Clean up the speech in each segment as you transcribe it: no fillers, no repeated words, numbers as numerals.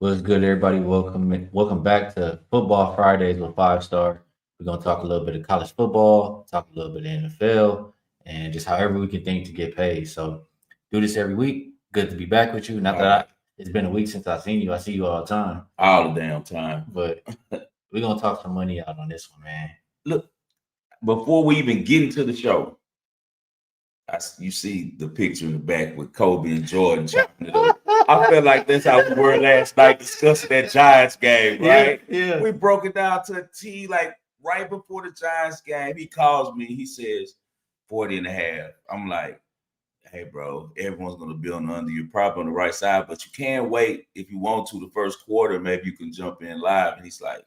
What's good, everybody? Welcome back to Football Fridays with Five Star. We're gonna talk a little bit of college football, talk a little bit of NFL, and just however we can think to get paid. So, do this every week. Good to be back with you. Not All that right. it's been a week since I've seen you. I see you all the time, All the damn time. but we're gonna talk some money out on this one, man. Look, before we even get into the show, you see the picture in the back with Kobe and Jordan chopping it up. I feel like that's how we were last night discussing that Giants game, right? Yeah. We broke it down to a T, like right before the Giants game. He calls me, he says 40 and a half. I'm like, hey, bro, everyone's going to be on the under. You're probably on the right side, but you can wait if you want to the first quarter. Maybe you can jump in live. And he's like,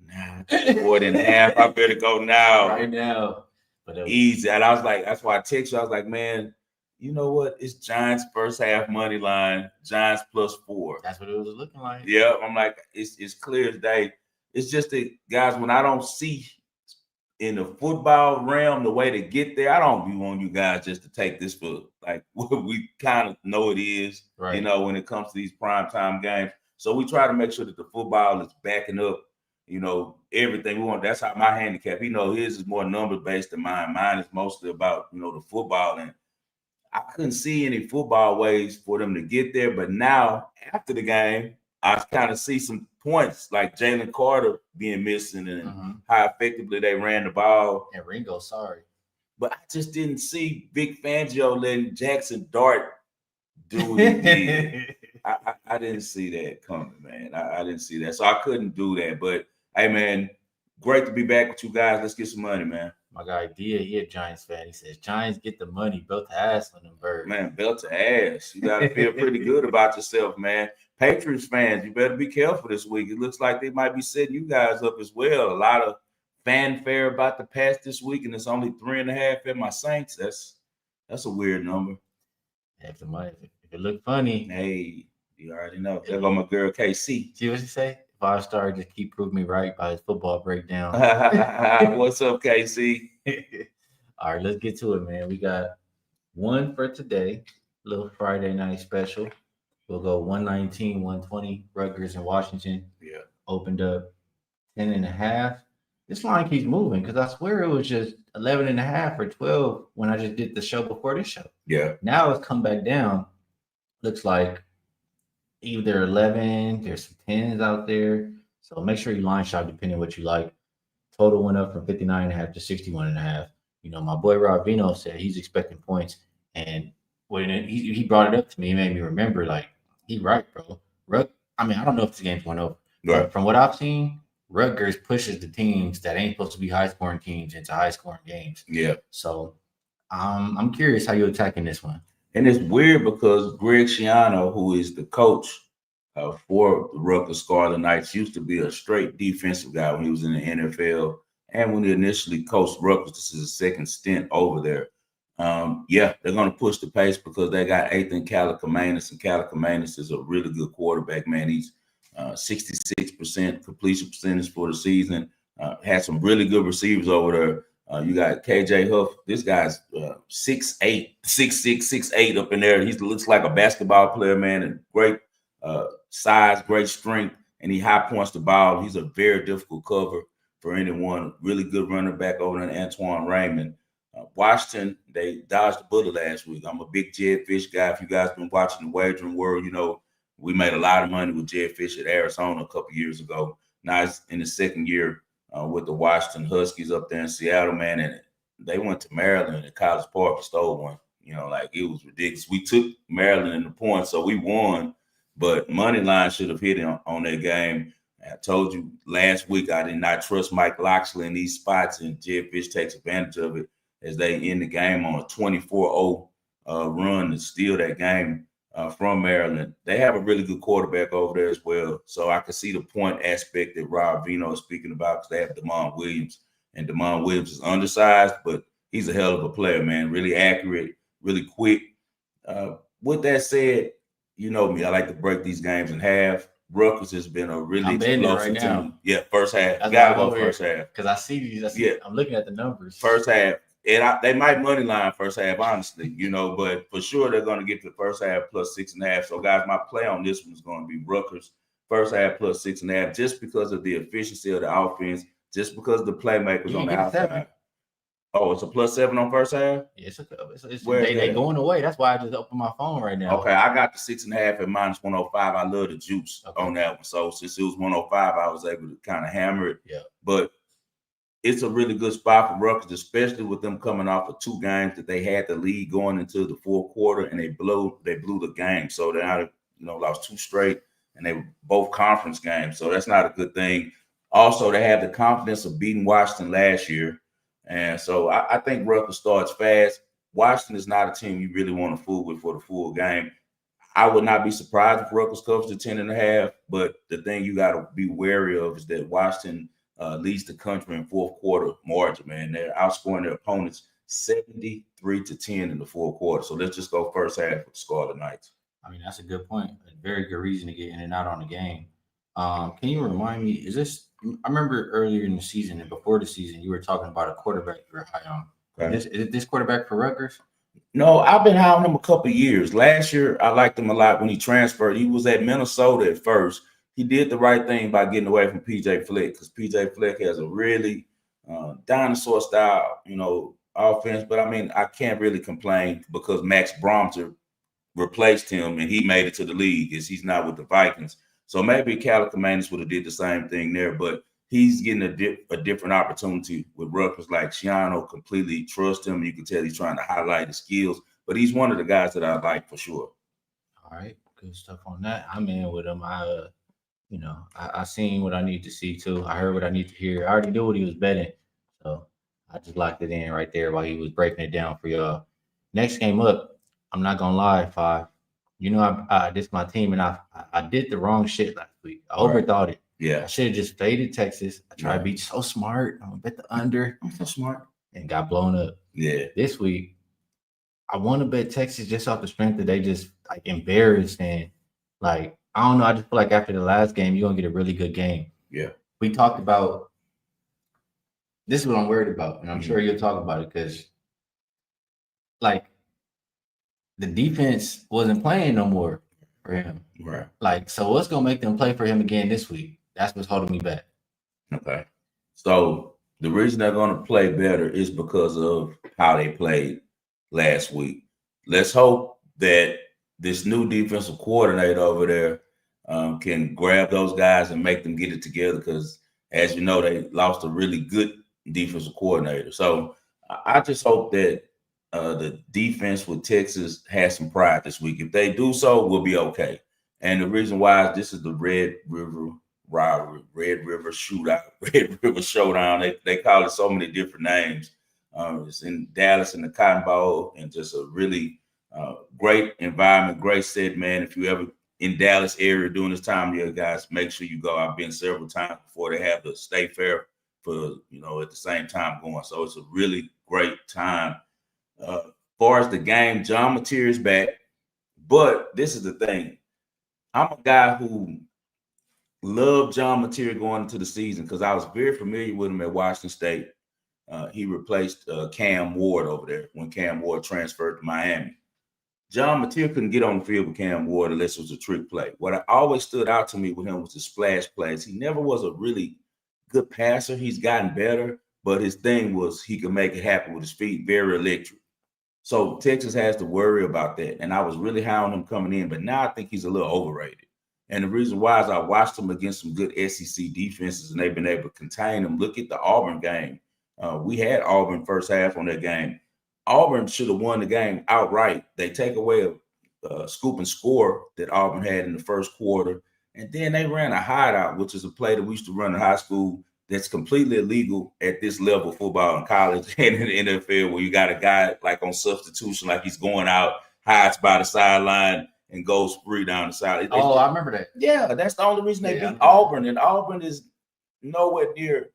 nah, 40 and a half. I better go now. Right now. But Easy. And I was like, that's why I text you. I was like, man, you know what? It's Giants first half money line, Giants +4. That's what it was looking like. Yeah. I'm like, it's clear as day. It's just that, guys, when I don't see in the football realm the way to get there, I don't be wanting you guys just to take this for like what we kind of know it is, Right. you know, when it comes to these primetime games. So we try to make sure that the football is backing up, you know, everything we want. That's how my handicap, his is more number based than mine. Mine is mostly about, the football. And I couldn't see any football ways for them to get there. But now after the game, I kind of see some points like Jalen Carter being missing and how effectively they ran the ball. And Ringo, sorry. But I just didn't see Vic Fangio letting Jackson Dart do what he did. I didn't see that coming, man. I didn't see that. So I couldn't do that. But, hey, man, great to be back with you guys. Let's get some money, man. My guy Dia, he a Giants fan. He says, Giants get the money, belt to ass on them birds. Man, belt to ass. You got to feel pretty good about yourself, man. Patriots fans, you better be careful this week. It looks like they might be setting you guys up as well. A lot of fanfare about the pass this week, and it's only 3.5 at my Saints. That's a weird number. If it look funny, hey, you already know. There go my girl KC. See what she say? 5 star, just keep proving me right by his football breakdown. What's up, KC? All right, let's get to it, man. We got one for today, little Friday night special. We'll go 119, 120. Rutgers and Washington. Yeah. Opened up 10.5. This line keeps moving because I swear it was just 11.5 or 12 when I just did the show before this show. Yeah. Now it's come back down. Looks like either 11, there's some 10s out there. So make sure you line shop depending on what you like. Total went up from 59.5 to 61.5. My boy Rob Vino said he's expecting points. And when he brought it up to me, it made me remember, like, he right, bro. I don't know if this game's going over. Right. But from what I've seen, Rutgers pushes the teams that ain't supposed to be high-scoring teams into high-scoring games. Yeah. So I'm curious how you're attacking this one. And it's weird because Greg Schiano, who is the coach for the Rutgers Scarlet Knights, used to be a straight defensive guy when he was in the NFL and when he initially coached Rutgers. This is his second stint over there. They're going to push the pace because they got Ethan Calicomanis, and Calicomanis is a really good quarterback, man. He's 66% completion percentage for the season. Had some really good receivers over there. You got KJ Huff. This guy's 6'8", 6'6", 6'8" up in there. He looks like a basketball player, man, and great size, great strength, and he high points the ball. He's a very difficult cover for anyone. Really good running back over there, Antoine Raymond. Washington, they dodged the bullet last week. I'm a big Jed Fish guy. If you guys been watching the Wagering World, we made a lot of money with Jed Fish at Arizona a couple years ago. Now it's in the second year with the Washington Huskies up there in Seattle, man, and they went to Maryland at College Park and stole one. It was ridiculous. We took Maryland in the points, so we won, but money line should have hit on that game. I told you last week I did not trust Mike Loxley in these spots, and Jed Fish takes advantage of it as they end the game on a 24-0 run to steal that game from Maryland. They have a really good quarterback over there as well. So I can see the point aspect that Rob Vino is speaking about because they have DeMond Williams. And DeMond Williams is undersized, but he's a hell of a player, man. Really accurate, really quick. With that said, you know me. I like to break these games in half. Rutgers has been a really explosive team. Yeah, first half. Got to go first half. Because I see these. I'm looking at the numbers. First half. And they might money line first half, honestly, but for sure they're going to get to the first half plus 6.5. So, guys, my play on this one is going to be Rutgers first half plus 6.5, just because of the efficiency of the offense, just because of the playmakers on the outside. Oh, it's a +7 on first half? Yeah, they going away. That's why I just opened my phone right now. Okay, I got the 6.5 at -105. I love the juice on that one. So since it was 105, I was able to kind of hammer it. Yeah. But it's a really good spot for Rutgers, especially with them coming off of 2 games that they had the lead going into the fourth quarter, and they blew the game. So they now lost 2 straight, and they were both conference games. So that's not a good thing. Also, they have the confidence of beating Washington last year. And so I think Rutgers starts fast. Washington is not a team you really want to fool with for the full game. I would not be surprised if Rutgers covers the 10.5, but the thing you got to be wary of is that Washington leads the country in fourth quarter margin, man. They're outscoring their opponents 73-10 in the fourth quarter. So let's just go first half with the Scarlet Knights. I mean, that's a good point. A very good reason to get in and out on the game. Can you remind me, I remember earlier in the season and before the season, you were talking about a quarterback you were high on. Okay. Is this quarterback for Rutgers? No, I've been high on him a couple of years. Last year, I liked him a lot when he transferred. He was at Minnesota at first. He did the right thing by getting away from P.J. Fleck, because P.J. Fleck has a really dinosaur style, offense. But I mean, I can't really complain because Max Bromter replaced him and he made it to the league as he's not with the Vikings. So maybe Calicomanis would have did the same thing there, but he's getting a different opportunity with Rutgers. Like Schiano completely trusts him. You can tell he's trying to highlight his skills, but he's one of the guys that I like for sure. All right, good stuff on that. I'm in with him. I seen what I need to see too. I heard what I need to hear. I already knew what he was betting, so I just locked it in right there while he was breaking it down for y'all. Next game up, I'm not gonna lie, 5. This is my team, and I did the wrong shit last week. I overthought it. Yeah, I should have just faded Texas. I tried to be so smart. I'm gonna bet the under. I'm so smart, and got blown up. Yeah. This week, I want to bet Texas just off the strength that they just embarrassed, and I don't know. I just feel like after the last game, you're gonna get a really good game. Yeah. We talked about this is what I'm worried about, and I'm sure you'll talk about it because the defense wasn't playing no more for him. Right. So what's gonna make them play for him again this week? That's what's holding me back. Okay. So the reason they're gonna play better is because of how they played last week. Let's hope that this new defensive coordinator over there can grab those guys and make them get it together, because as you know, they lost a really good defensive coordinator. So I just hope that the defense with Texas has some pride this week. If they do so, we'll be okay. And the reason why is this is the Red River rivalry, Red River shootout, Red River showdown. They call it so many different names. It's in Dallas in the Cotton Bowl, and just a really great environment, great set, man. If you ever in Dallas area during this time of year, guys, make sure you go. I've been several times before. They have the State Fair for, at the same time going. So it's a really great time. As far as the game, John Mateer is back. But this is the thing. I'm a guy who loved John Mateer going into the season because I was very familiar with him at Washington State. He replaced Cam Ward over there when Cam Ward transferred to Miami. John Mateer couldn't get on the field with Cam Ward unless it was a trick play. What always stood out to me with him was the splash plays. He never was a really good passer. He's gotten better, but his thing was he could make it happen with his feet, very electric. So Texas has to worry about that. And I was really high on him coming in, but now I think he's a little overrated. And the reason why is I watched him against some good SEC defenses, and they've been able to contain him. Look at the Auburn game. We had Auburn first half on that game. Auburn should have won the game outright. They take away a scoop and score that Auburn had in the first quarter, and then they ran a hideout, which is a play that we used to run in high school that's completely illegal at this level of football in college and in the NFL, where you got a guy on substitution, like he's going out, hides by the sideline, and goes free down the side. I remember that. Yeah, that's the only reason they beat Auburn, and Auburn is nowhere near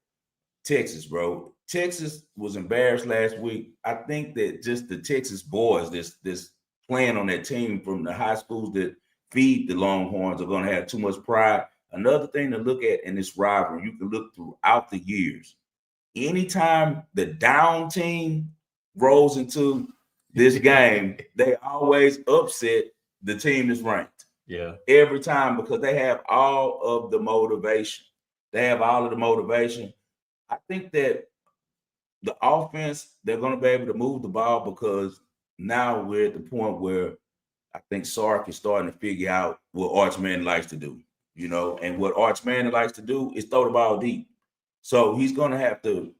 Texas, bro. Texas was embarrassed last week. I think that just the Texas boys, this playing on that team from the high schools that feed the Longhorns, are going to have too much pride. Another thing to look at in this rivalry, you can look throughout the years. Anytime the down team rolls into this game, they always upset the team that's ranked. Yeah. Every time, because they have all of the motivation. I think that the offense, they're going to be able to move the ball because now we're at the point where I think Sark is starting to figure out what Arch Manning likes to do, and what Arch Manning likes to do is throw the ball deep. So he's going to have to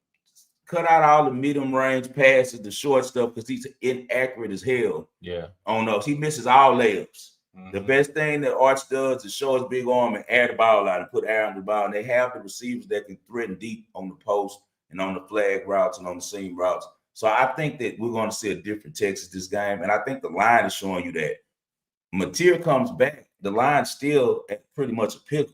cut out all the medium range passes, the short stuff, because he's inaccurate as hell. Yeah. On those. He misses all layups. The best thing that Arch does is show his big arm and air the ball out and put air on the ball. And they have the receivers that can threaten deep on the post and on the flag routes and on the seam routes. So I think that we're going to see a different Texas this game. And I think the line is showing you that. Mateer comes back, the line's still at pretty much a pick.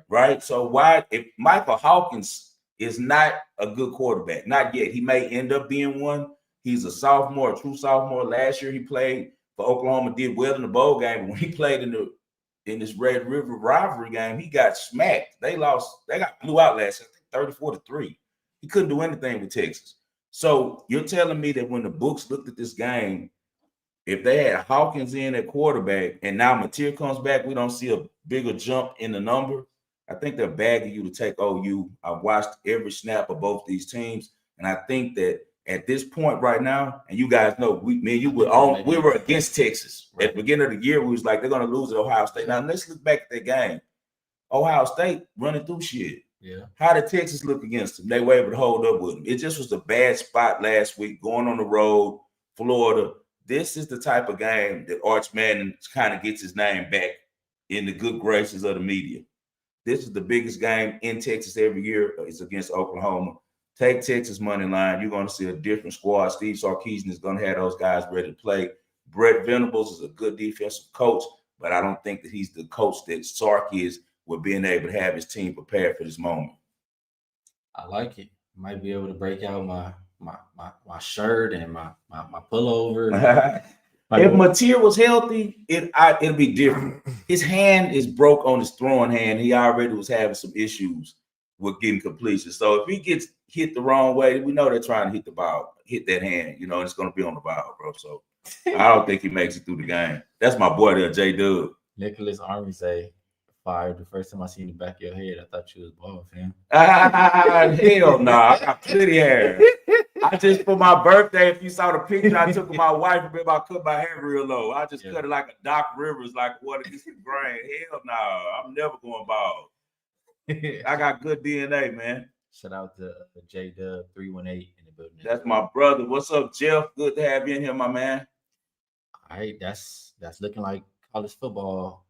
Right. So why, if Michael Hawkins is not a good quarterback, not yet, he may end up being one. He's a sophomore, a true sophomore. Last year he played for Oklahoma, did well in the bowl game. But when he played in this Red River rivalry game, he got smacked. They got blew out last year, I think 34-3. He couldn't do anything with Texas. So you're telling me that when the books looked at this game, if they had Hawkins in at quarterback and now Mateer comes back, we don't see a bigger jump in the number. I think they're bagging you to take OU. I've watched every snap of both these teams, and I think that at this point right now, and you guys know, we were against Texas. Right. At the beginning of the year, we was like, they're going to lose at Ohio State. Now, let's look back at that game. Ohio State running through shit. Yeah. How did Texas look against them? They were able to hold up with them. It just was a bad spot last week, going on the road, Florida. This is the type of game that Arch Manning kind of gets his name back in the good graces of the media. This is the biggest game in Texas every year. It's against Oklahoma. Take Texas money line. You're going to see a different squad. Steve Sarkisian is going to have those guys ready to play. Brett Venables is a good defensive coach, but I don't think that he's the coach that Sark is with being able to have his team prepared for this moment. I like it. Might be able to break out my shirt and my pullover. If Mateer was healthy, it'd be different. His hand is broke on his throwing hand. He already was having some issues with getting completion. So if he gets hit the wrong way, we know they're trying to hit the ball, hit that hand, and it's going to be on the ball, bro. So I don't think he makes it through the game. That's my boy there, J-Dub. Nicholas Army say, fired. The first time I seen the back of your head, I thought you was bald, fam. Hell no, I got pretty hair. I just, for my birthday, if you saw the picture I took of my wife, remember I cut my hair real low. I just cut it like a Doc Rivers, like what is the grain? Hell no, I'm never going bald. I got good DNA, man. Shout out to J-Dub 318 in the building. That's my brother. What's up, Jeff? Good to have you in here, my man. All right, that's looking like college football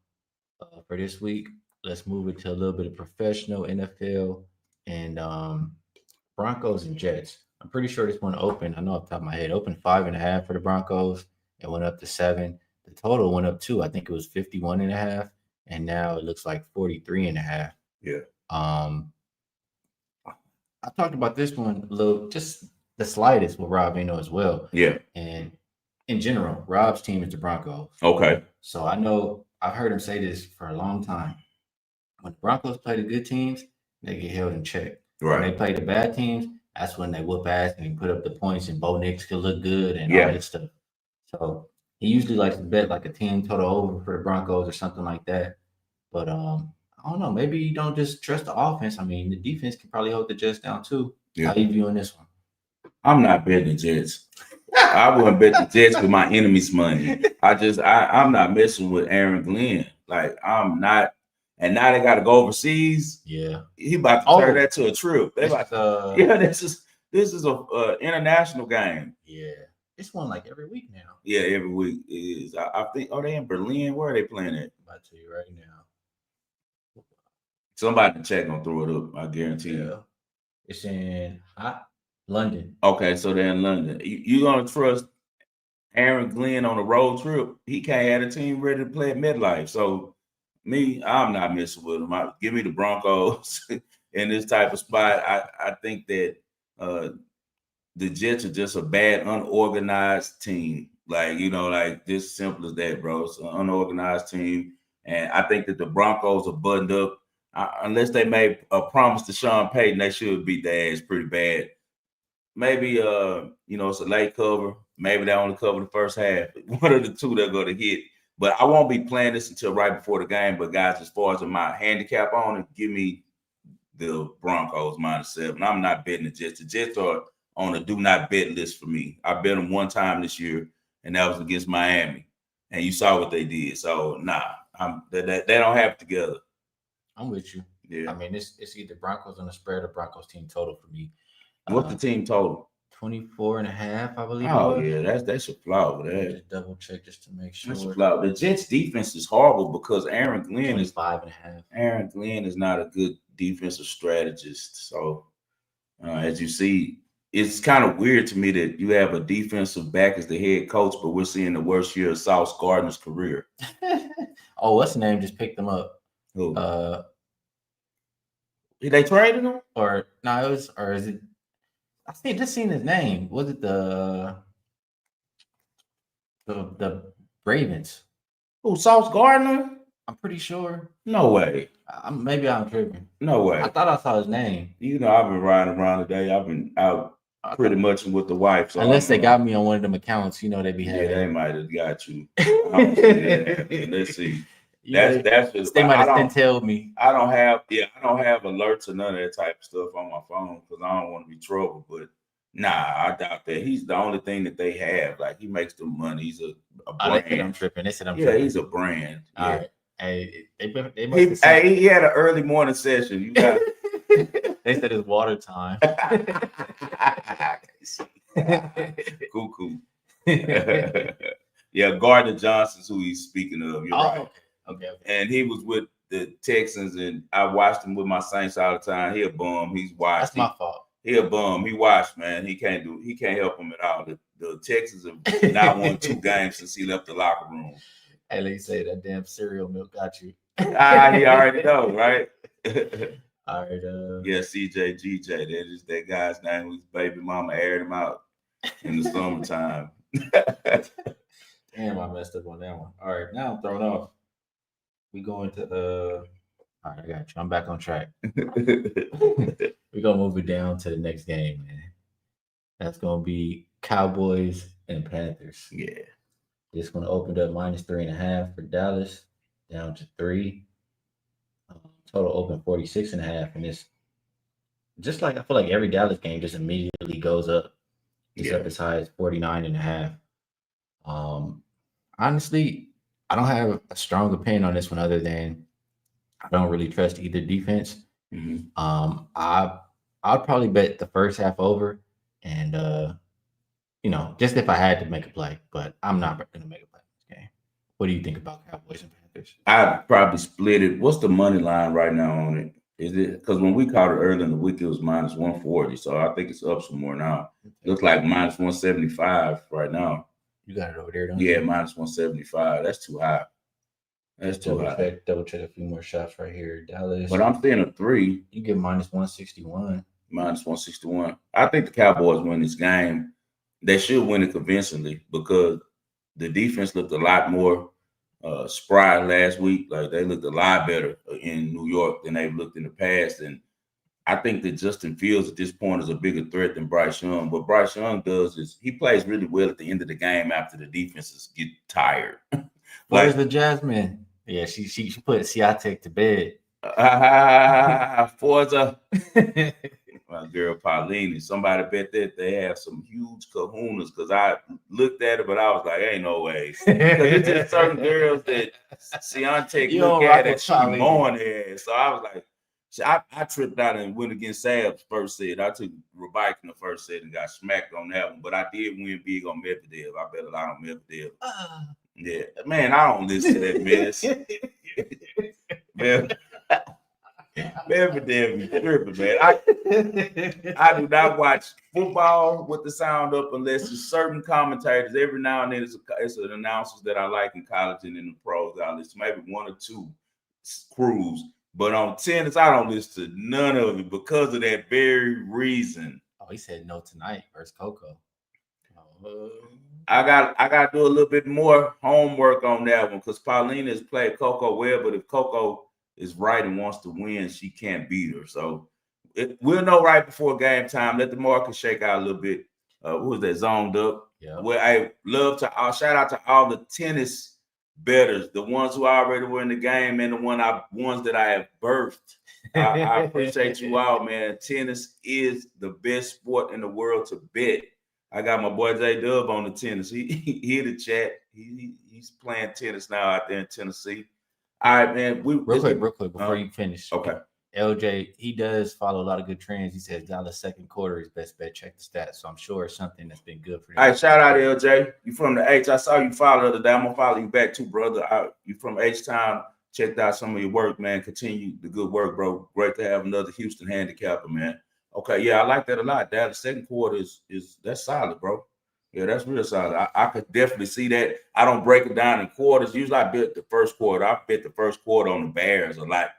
for this week. Let's move it to a little bit of professional NFL and Broncos and Jets. I'm pretty sure this one opened. I know off the top of my head, opened 5.5 for the Broncos. It went up to 7. The total went up too. I think it was 51.5, and now it looks like 43.5. Yeah. I talked about this one a little, just the slightest with Rob Eno as well. Yeah. And in general, Rob's team is the Broncos. Okay. So I know I've heard him say this for a long time. When the Broncos play the good teams, they get held in check. Right. When they play the bad teams, that's when they whoop ass and put up the points and Bo Nix can look good and all that stuff. So he usually likes to bet like a team total over for the Broncos or something like that. But I don't know. Maybe you don't just trust the offense. I mean, the defense can probably hold the Jets down too. Yeah. How you viewing this one? I'm not betting the Jets. I wouldn't bet the Jets with my enemy's money. I'm not messing with Aaron Glenn. Like, I'm not. And now they got to go overseas. Yeah, he about to turn that to a trip. They about this is a international game. Yeah, it's one like every week now. Yeah, every week is. I think. Are they in Berlin? Where are they playing at? I'm about to tell you right now. Somebody in chat gonna throw it up. I guarantee you. It's in London. Okay, so they're in London. You gonna trust Aaron Glenn on a road trip? He can't have a team ready to play at MetLife. So. Me, I'm not messing with them. Give me the Broncos in this type of spot. I think that the Jets are just a bad, unorganized team. Like, like this simple as that, bro. It's an unorganized team. And I think that the Broncos are buttoned up. Unless they made a promise to Sean Payton, they should beat their ass pretty bad. Maybe, it's a late cover. Maybe they only cover the first half. One of the two they're going to hit. But I won't be playing this until right before the game. But guys, as far as my handicap on it, give me the Broncos -7. I'm not betting the Jets. The Jets are on a do not bet list for me. I bet them one time this year, and that was against Miami. And you saw what they did. So they don't have it together. I'm with you. Yeah. I mean, it's either Broncos on the spread or Broncos team total for me. What's the team total? 24.5, I believe. Oh yeah, that's a flaw with that. Just double check just to make sure. That's a flaw. The Jets defense is horrible because Aaron Glenn 25.5. Aaron Glenn is not a good defensive strategist. So as you see, it's kind of weird to me that you have a defensive back as the head coach, but we're seeing the worst year of Sauce Gardner's career. Oh, what's the name? Just picked them up. Who? They traded him? Or is it? I just seen his name. Was it the Ravens? Who, Sauce Gardner? I'm pretty sure. No way. Maybe I'm tripping. No way. I thought I saw his name. You know, I've been riding around today. I've been out pretty much with the wife. So unless they got me on one of them accounts, you know, they be having. Yeah, they might have got you. Let's see. That's just they might have tell me. I don't have alerts or none of that type of stuff on my phone because I don't want to be trouble. But I doubt that. He's the only thing that they have. Like, he makes the money. He's a brand. They said I'm tripping. They said I'm tripping. Yeah, he's a brand. All right. Hey, he had an early morning session. You got. They said it's water time. Cuckoo. Yeah, Gardner Johnson's who he's speaking of. You're right. Okay. And he was with the Texans, and I watched him with my Saints all the time. He a bum. He's washed. That's my fault. He a bum. He washed, man. He can't help him at all. The Texans have not won 2 games since he left the locker room. Hey, they say that damn cereal milk got you. He already know, right? All right. Yeah, CJ GJ. That is that guy's name. Whose baby mama aired him out in the summertime. Damn, I messed up on that one. All right, now I'm thrown off. We going to all right, I got you. I'm back on track. We're gonna move it down to the next game, man. That's gonna be Cowboys and Panthers. Yeah. This one opened up -3.5 for Dallas, down to 3. Total open 46.5, and it's just like I feel like every Dallas game just immediately goes up. It's up as high as 49.5. Honestly, I don't have a strong opinion on this one other than I don't really trust either defense. Mm-hmm. I'd probably bet the first half over, and just if I had to make a play, but I'm not going to make a play in this game. What do you think about Cowboys and Panthers? I'd probably split it. What's the money line right now on it? Is it because when we caught it early in the week, it was -140, so I think it's up some more now. Looks like -175 right now. You got it over there, don't you? Yeah, -175. That's too high. That's too high. Double check a few more shots right here. Dallas. But I'm seeing a 3. You get -161. -161. I think the Cowboys win this game. They should win it convincingly because the defense looked a lot more spry last week. Like, they looked a lot better in New York than they've looked in the past. And I think that Justin Fields at this point is a bigger threat than Bryce Young. What Bryce Young does is he plays really well at the end of the game after the defenses get tired. Where's the Jasmine? Yeah, she put Siatek to bed. Forza. My girl Pauline, somebody bet that they have some huge kahunas because I looked at it, but I was like, ain't no way. Because it's just certain girls that Siatek look at and she mowing her ass. So I was like, I tripped out and went against Sab's first set. I took Rebike in the first set and got smacked on that one, but I did win big on Medvedev. I bet a lot on Medvedev. Yeah, man, I don't listen to that mess. Man, Medvedev be tripping, man. I do not watch football with the sound up unless it's certain commentators. Every now and then it's an announcers that I like in college and in the pros. I listen to maybe 1 or 2 crews. But on tennis, I don't listen to none of it because of that very reason. Oh, he said no tonight versus Coco. I got to do a little bit more homework on that one because Paulina has played Coco well, but if Coco is right and wants to win, she can't beat her. So we'll know right before game time. Let the market shake out a little bit. Who was that? Zoned Up. Yeah. Well, I love to shout out to all the tennis betters, the ones who already were in the game, and the ones that I have birthed. I appreciate you all, man. Tennis is the best sport in the world to bet. I got my boy J Dub on the tennis. He in the chat. He's playing tennis now out there in Tennessee. All right, man. Real quick before you finish. Okay. LJ, he does follow a lot of good trends. He says Dallas second quarter is best bet. Check the stats. So I'm sure it's something that's been good for him. All right, shout out LJ. You from the H. I saw you follow the other day. I'm gonna follow you back too, brother. You from H-Town. Checked out some of your work, man. Continue the good work, bro. Great to have another Houston handicapper, man. Okay, yeah, I like that a lot. Dallas second quarter is that's solid, bro. Yeah, that's real solid. I could definitely see that. I don't break it down in quarters. Usually I bet the first quarter. I bet the first quarter on the Bears a lot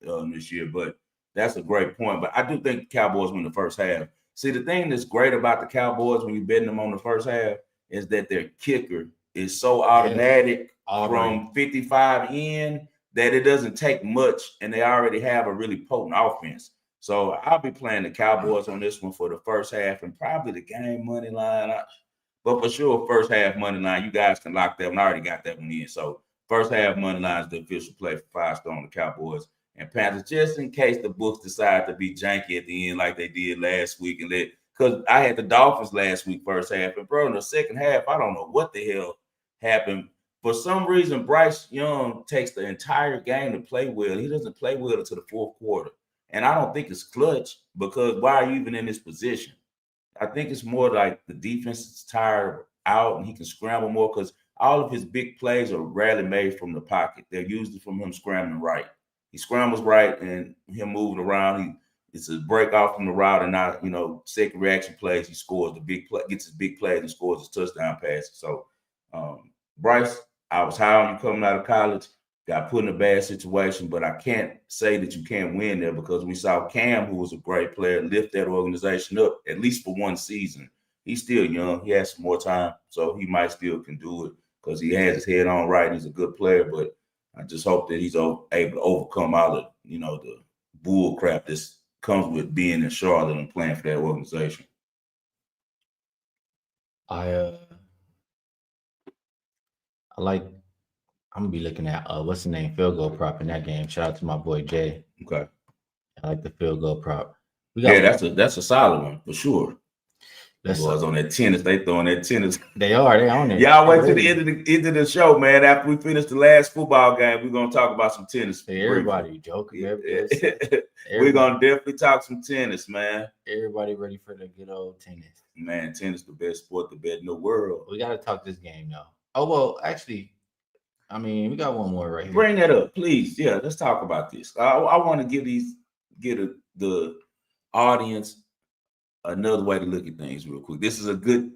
this year, but that's a great point. But I do think the Cowboys win the first half. See, the thing that's great about the Cowboys when you're betting them on the first half is that their kicker is so automatic from 55 in that it doesn't take much, and they already have a really potent offense. So I'll be playing the Cowboys on this one for the first half and probably the game money line. But for sure, first half money line, you guys can lock that one. I already got that one in. So first half money line is the official play for 5-star on the Cowboys and Panthers, just in case the books decide to be janky at the end like they did last week. And because I had the Dolphins last week first half, and bro, in the second half, I don't know what the hell happened. For some reason, Bryce Young takes the entire game to play well. He doesn't play well until the fourth quarter. And I don't think it's clutch, because why are you even in this position? I think it's more like the defense is tired out and he can scramble more, because all of his big plays are rarely made from the pocket. They're usually from him scrambling right. He scrambles right, and him moving around, it's a break off from the route and not, second reaction plays. He scores the big play, gets his big plays and scores his touchdown passes. So, Bryce, I was high on you coming out of college. Got put in a bad situation, but I can't say that you can't win there, because we saw Cam, who was a great player, lift that organization up at least for one season. He's still young. He has some more time, so he might still can do it because he has his head on right. He's a good player, but I just hope that he's able to overcome all of, the bull crap that comes with being in Charlotte and playing for that organization. I like. I'm gonna be looking at what's the name, field goal prop in that game. Shout out to my boy Jay. Okay, I like the field goal prop. That's a solid one for sure. Boys on that tennis, they throwing that tennis. They on it. Y'all wait till the end of the show, man. After we finish the last football game, we're gonna talk about some tennis. Hey, everybody joking. We're gonna definitely talk some tennis, man. Everybody ready for the good old tennis. Man, tennis the best sport to bet in the world. We gotta talk this game though. Oh well, actually, I mean, we got one more right here. Bring that up, please. Yeah, let's talk about this. I want to get the audience another way to look at things real quick. This is a good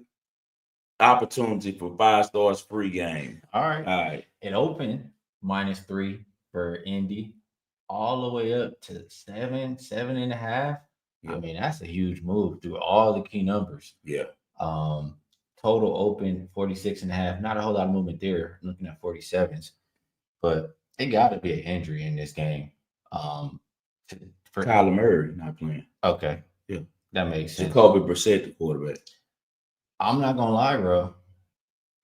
opportunity for 5 stars free game. All right. It opened -3 for Indy, all the way up to 7.5. Yeah. I mean, that's a huge move through all the key numbers. Yeah. Total open 46.5. Not a whole lot of movement there. I'm looking at 47s, but it got to be an injury in this game. For Kyler Murray not playing. Okay. Yeah. That makes sense. Jacoby Brissett, the quarterback. I'm not gonna lie, bro.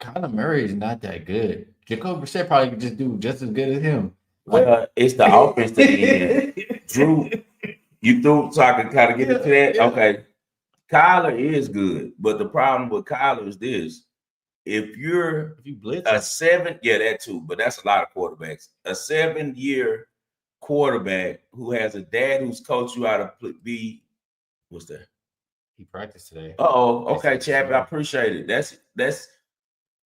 Kyler Murray is not that good. Jacoby Brissett probably could just do just as good as him. It's the offense at the end. Drew, you threw so I can kind of get into that. Yeah. Okay, Kyler is good, but the problem with Kyler is this: if you blitz a 7, that too, but that's a lot of quarterbacks. A 7-year quarterback who has a dad who's coached you how to be. What's that? He practiced today. Okay, Chappie, I appreciate it. That's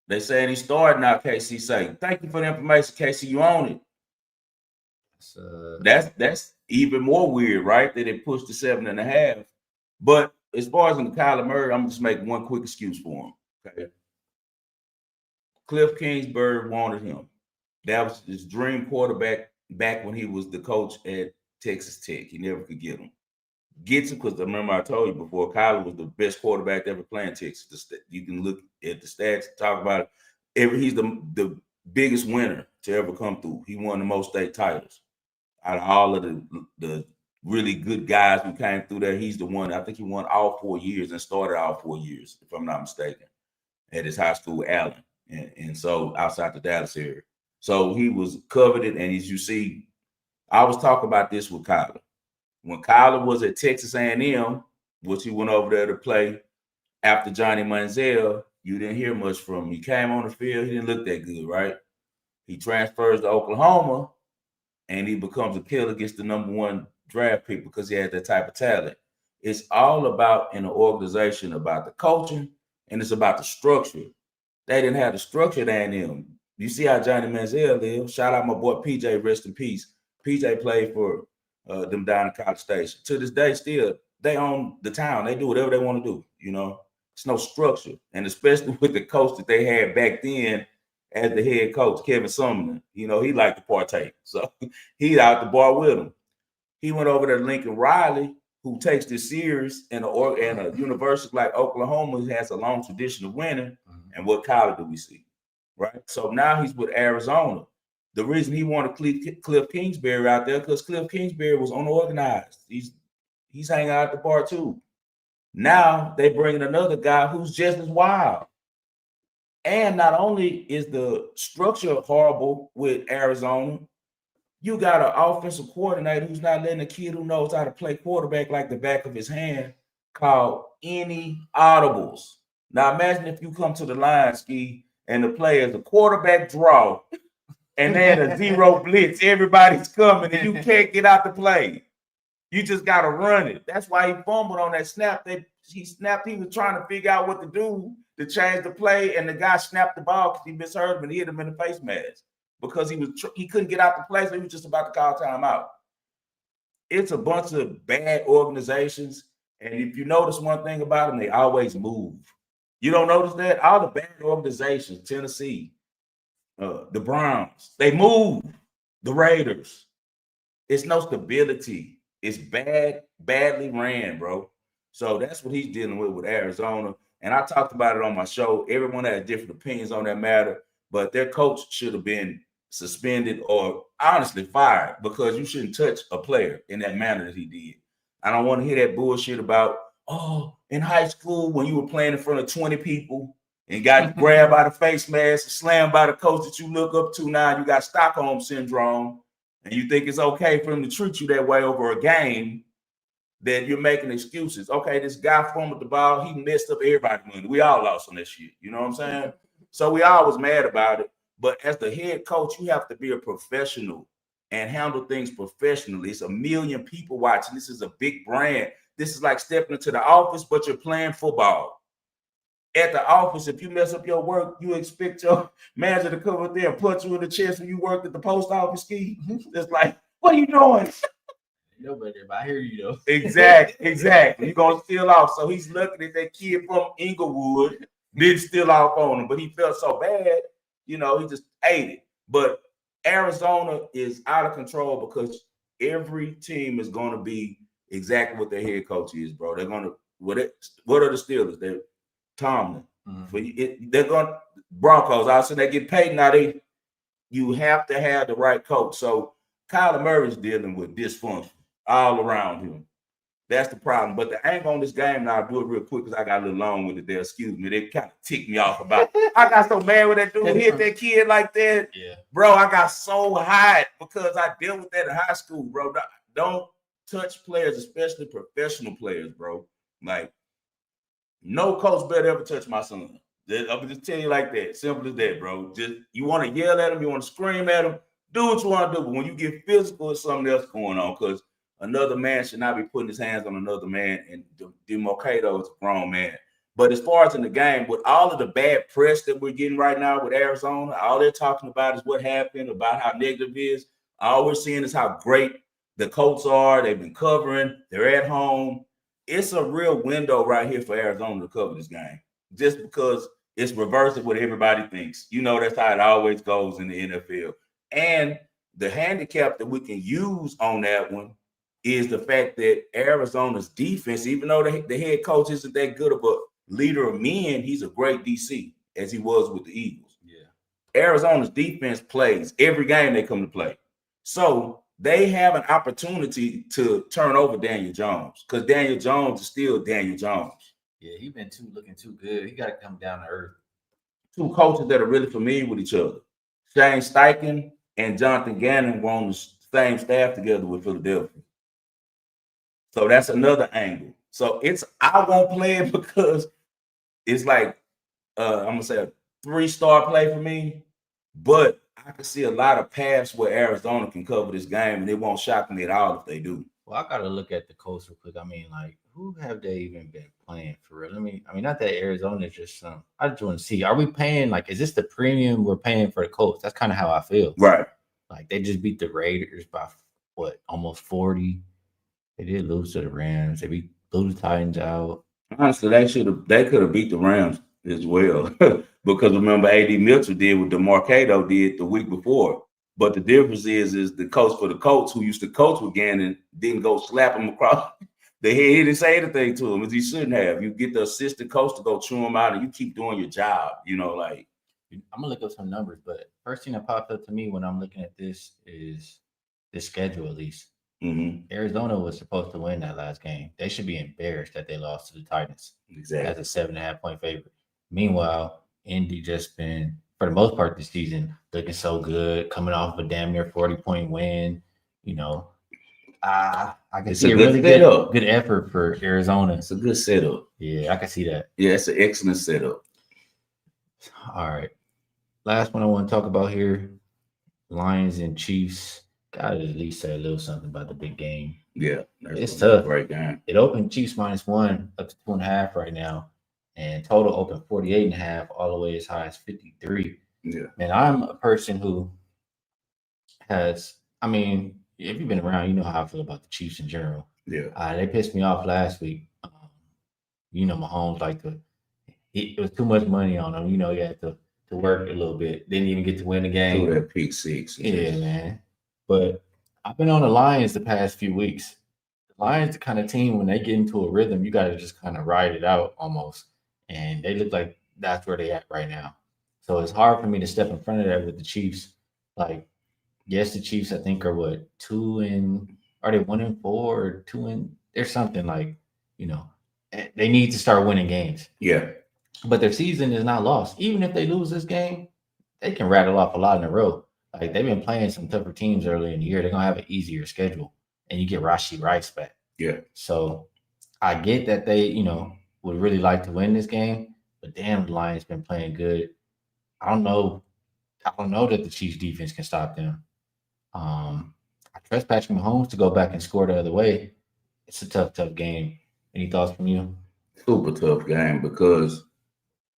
they saying he's starting now. KC say, thank you for the information, KC. You own it. That's even more weird, right? That it pushed to 7.5. But as far as in the Kyler Murray, I'm just making one quick excuse for him. Okay. Cliff Kingsbury wanted him. That was his dream quarterback back when he was the coach at Texas Tech. He never could get him. Gets him because remember I told you before, Kyler was the best quarterback to ever play in Texas. You can look at the stats, talk about it. He's the biggest winner to ever come through. He won the most state titles out of all of the really good guys who came through there. He's the one. I think he won all 4 years and started all 4 years, if I'm not mistaken, at his high school, Allen, and so outside the Dallas area. So he was coveted. And as you see, I was talking about this with Kyler. When Kyler was at Texas A&M, which he went over there to play after Johnny Manziel, you didn't hear much from him. He came on the field, he didn't look that good, right? He transfers to Oklahoma, and he becomes a killer, gets the #1 draft pick because he had that type of talent. It's all about in an organization about the coaching, and it's about the structure. They didn't have the structure at A&M. You see how Johnny Manziel lived. Shout out my boy PJ, rest in peace. PJ played for them down in College Station. To this day, still, they own the town. They do whatever they want to do, you know. It's no structure. And especially with the coach that they had back then as the head coach, Kevin Sumner, you know, he liked to partake. So he's out the bar with him. He went over to Lincoln Riley, who takes this serious, and a university like Oklahoma has a long tradition of winning. And what Kyler do we see? Right? So now he's with Arizona. The reason he wanted Cliff Kingsbury out there, because Cliff Kingsbury was unorganized. He's hanging out at the bar too. Now they bring in another guy who's just as wild. And not only is the structure horrible with Arizona, you got an offensive coordinator who's not letting a kid who knows how to play quarterback like the back of his hand called any audibles. Now imagine if you come to the line, Ski, and the play is a quarterback draw, and then a zero blitz. Everybody's coming, and you can't get out the play. You just got to run it. That's why he fumbled on that snap. He was trying to figure out what to do to change the play, and the guy snapped the ball because he misheard him and hit him in the face mask because he couldn't get out the play, so he was just about to call timeout. It's a bunch of bad organizations, and if you notice one thing about them, they always move. You don't notice that? All the bad organizations, Tennessee, the Browns, they move. The Raiders. It's no stability. It's badly ran, bro. So that's what he's dealing with Arizona. And I talked about it on my show. Everyone has different opinions on that matter, but their coach should have been suspended or honestly fired because you shouldn't touch a player in that manner that he did. I don't want to hear that bullshit about, oh, in high school when you were playing in front of 20 people and got grabbed by the face mask and slammed by the coach that you look up to now, you got Stockholm syndrome, and you think it's okay for him to treat you that way over a game, that you're making excuses. Okay, this guy fumbled the ball. He messed up everybody's money. We all lost on that shit. You know what I'm saying? So we all was mad about it. But as the head coach, you have to be a professional and handle things professionally. It's a million people watching. This is a big brand. This is like stepping into the office, but you're playing football. At the office, if you mess up your work, you expect your manager to come up there and punch you in the chest when you worked at the post office, Ski. It's like, what are you doing? Nobody, but I hear you though. Exactly. You're gonna steal off. So he's looking at that kid from Inglewood, didn't steal off on him, but he felt so bad, you know, he just ate it. But Arizona is out of control because every team is going to be exactly what their head coach is, bro. They're going to what are the Steelers? They're Tomlin. They're going Broncos. Also, they get paid now. You have to have the right coach. So Kyler Murray's dealing with dysfunction all around him. That's the problem. But the angle on this game, now I'll do it real quick because I got a little long with it there. Excuse me. They kind of ticked me off about it. I got so mad when that dude hit that kid like that. Yeah. Bro, I got so hot because I dealt with that in high school, bro. Don't touch players, especially professional players, bro. Like, no coach better ever touch my son. I'm just tell you like that. Simple as that, bro. Just you want to yell at him, you want to scream at him, do what you want to do. But when you get physical, there's something else going on because another man should not be putting his hands on another man, and Democado is a grown man. But as far as in the game, with all of the bad press that we're getting right now with Arizona, all they're talking about is what happened, about how negative it is. All we're seeing is how great the Colts are. They've been covering. They're at home. It's a real window right here for Arizona to cover this game, just because it's reverse of what everybody thinks. You know, that's how it always goes in the NFL. And the handicap that we can use on that one is the fact that Arizona's defense, even though the head coach isn't that good of a leader of men, he's a great DC, as he was with the Eagles. Yeah. Arizona's defense plays every game they come to play. So they have an opportunity to turn over Daniel Jones because Daniel Jones is still Daniel Jones. Yeah, he's been looking too good. He got to come down to earth. Two coaches that are really familiar with each other. Shane Steichen and Jonathan Gannon were on the same staff together with Philadelphia. So that's another angle. So I won't play it because it's like I'm gonna say a 3-star play for me, but I can see a lot of paths where Arizona can cover this game, and it won't shock me at all if they do. Well, I gotta look at the Colts real quick. I mean, like, who have they even been playing for real? I mean, not that Arizona is just some. I just want to see. Are we paying like? Is this the premium we're paying for the Colts? That's kind of how I feel. Right. Like they just beat the Raiders by what, almost 40. They did lose to the Rams. They blew the Titans out. Honestly, they could have beat the Rams as well. Because remember, AD Mitchell did what DeMarcado did the week before. But the difference is the coach for the Colts, who used to coach with Gannon, didn't go slap him across the head. He didn't say anything to him as he shouldn't have. You get the assistant coach to go chew him out, and you keep doing your job. Like I'm gonna look up some numbers, but first thing that popped up to me when I'm looking at this is the schedule. At least Arizona was supposed to win that last game. They should be embarrassed that they lost to the Titans. Exactly. As a 7.5-point favorite. Meanwhile, Indy just been, for the most part this season, looking so good, coming off a damn near 40-point win. I can see a really good effort for Arizona. It's a good setup. Yeah, I can see that. Yeah, it's an excellent setup. All right. Last one I want to talk about here, Lions and Chiefs. Gotta at least say a little something about the big game. Yeah, it's tough. Great game. It opened Chiefs -1 up to 2.5 right now, and total open 48.5 all the way as high as 53. Yeah, man, I'm a person who has. I mean, if you've been around, you know how I feel about the Chiefs in general. Yeah, they pissed me off last week. Mahomes it was too much money on him. He had to work a little bit. Didn't even get to win the game. Threw that pick six. Yeah, man. But I've been on the Lions the past few weeks. The Lions, the kind of team, when they get into a rhythm, you got to just kind of ride it out almost. And they look like that's where they at right now. So it's hard for me to step in front of that with the Chiefs. Like, yes, the Chiefs, I think, are what, are they 1-4 or 2? There's something like, they need to start winning games. Yeah. But their season is not lost. Even if they lose this game, they can rattle off a lot in a row. Like, they've been playing some tougher teams early in the year. They're going to have an easier schedule. And you get Rashee Rice back. Yeah. So I get that they, would really like to win this game. But damn, the Lions been playing good. I don't know that the Chiefs defense can stop them. I trust Patrick Mahomes to go back and score the other way. It's a tough game. Any thoughts from you? Super tough game because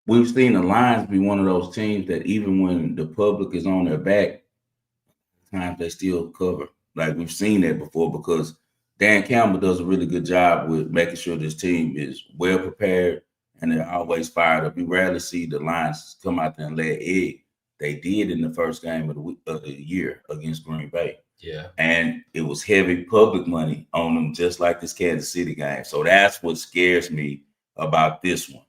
we've seen the Lions be one of those teams that even when the public is on their back, times they still cover. Like, we've seen that before because Dan Campbell does a really good job with making sure this team is well prepared and they're always fired up. You rarely see the Lions come out there and lay an egg. They did in the first game of the year against Green Bay. Yeah. And it was heavy public money on them, just like this Kansas City game. So that's what scares me about this one.